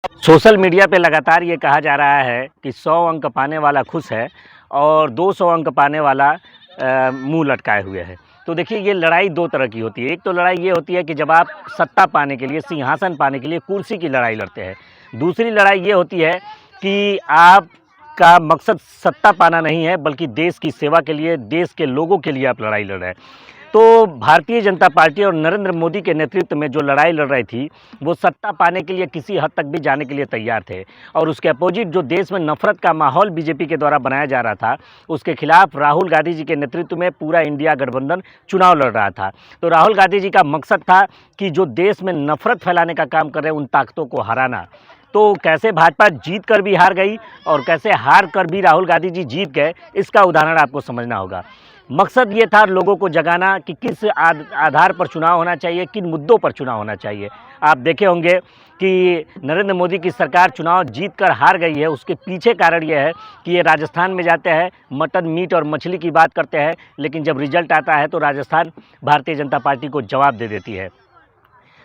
Social media पे लगातार ये कहा जा रहा है कि 100 अंक पाने वाला खुश है और 200 अंक पाने वाला मुंह लटकाए हुए है। तो देखिए, ये लड़ाई दो तरह की होती है। एक तो लड़ाई ये होती है कि जब आप सत्ता पाने के लिए, सिंहासन पाने के लिए, कुर्सी की लड़ाई लड़ते हैं। दूसरी लड़ाई ये होती है कि आपका मकसद सत्ता पाना नहीं है, बल्कि देश की सेवा के लिए, देश के लोगों के लिए आप लड़ाई लड़ रहे हैं। तो भारतीय जनता पार्टी और नरेंद्र मोदी के नेतृत्व में जो लड़ाई लड़ रही थी, वो सत्ता पाने के लिए किसी हद तक भी जाने के लिए तैयार थे। और उसके अपोजिट जो देश में नफरत का माहौल बीजेपी के द्वारा बनाया जा रहा था, उसके खिलाफ राहुल गांधी जी के नेतृत्व में पूरा इंडिया गठबंधन चुनाव लड़ रहा था। तो राहुल गांधी जी का मकसद था कि जो देश में नफरत फैलाने का काम कर रहे हैं, उन ताकतों को हराना। तो कैसे भाजपा जीत कर भी हार गई और कैसे हार कर भी राहुल गांधी जी जीत गए, इसका उदाहरण आपको समझना होगा। मकसद ये था लोगों को जगाना कि किस आधार पर चुनाव होना चाहिए, किन मुद्दों पर चुनाव होना चाहिए। आप देखे होंगे कि नरेंद्र मोदी की सरकार चुनाव जीत कर हार गई है। उसके पीछे कारण ये है कि ये राजस्थान में जाते हैं, मटन, मीट और मछली की बात करते हैं, लेकिन जब रिजल्ट आता है तो राजस्थान भारतीय जनता पार्टी को जवाब दे देती है।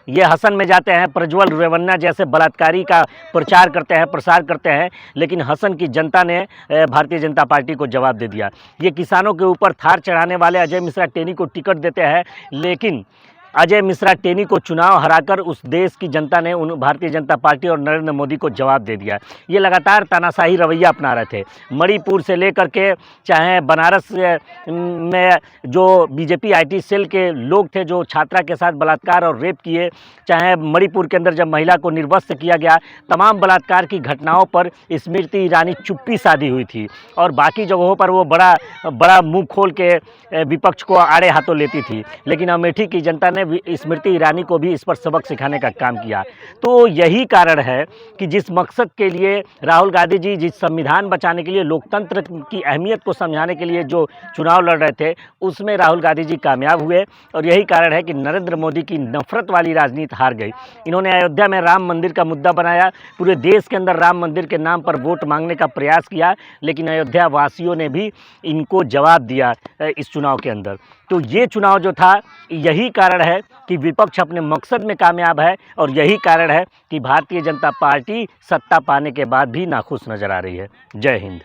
ये हसन में जाते हैं, प्रज्वल रेवन्ना जैसे बलात्कारी का प्रचार करते हैं, प्रसार करते हैं, लेकिन हसन की जनता ने भारतीय जनता पार्टी को जवाब दे दिया। ये किसानों के ऊपर थार चढ़ाने वाले अजय मिश्रा टेनी को टिकट देते हैं, लेकिन अजय मिश्रा टेनी को चुनाव हराकर उस देश की जनता ने उन भारतीय जनता पार्टी और नरेंद्र मोदी को जवाब दे दिया। ये लगातार तानाशाही रवैया अपना रहे थे। मणिपुर से लेकर के चाहे बनारस में जो बीजेपी आईटी सेल के लोग थे जो छात्रा के साथ बलात्कार और रेप किए, चाहे मणिपुर के अंदर जब महिला को निर्वस्त्र किया गया, तमाम बलात्कार की घटनाओं पर स्मृति ईरानी चुप्पी साधी हुई थी और बाकी जगहों पर वो बड़ा मुंह खोल के विपक्ष को आड़े हाथों लेती थी। लेकिन अमेठी की जनता ने स्मृति ईरानी को भी इस पर सबक सिखाने का काम किया। तो यही कारण है कि जिस मकसद के लिए राहुल गांधी जी, जिस संविधान बचाने के लिए, लोकतंत्र की अहमियत को समझाने के लिए जो चुनाव लड़ रहे थे, उसमें राहुल गांधी जी कामयाब हुए। और यही कारण है कि नरेंद्र मोदी की नफरत वाली राजनीति हार गई। इन्होंने अयोध्या में राम मंदिर का मुद्दा बनाया, पूरे देश के अंदर राम मंदिर के नाम पर वोट मांगने का प्रयास किया, लेकिन अयोध्या वासियों ने भी इनको जवाब दिया इस चुनाव के अंदर। तो ये चुनाव जो था, यही कारण है कि विपक्ष अपने मकसद में कामयाब है और यही कारण है कि भारतीय जनता पार्टी सत्ता पाने के बाद भी नाखुश नजर आ रही है। जय हिंद।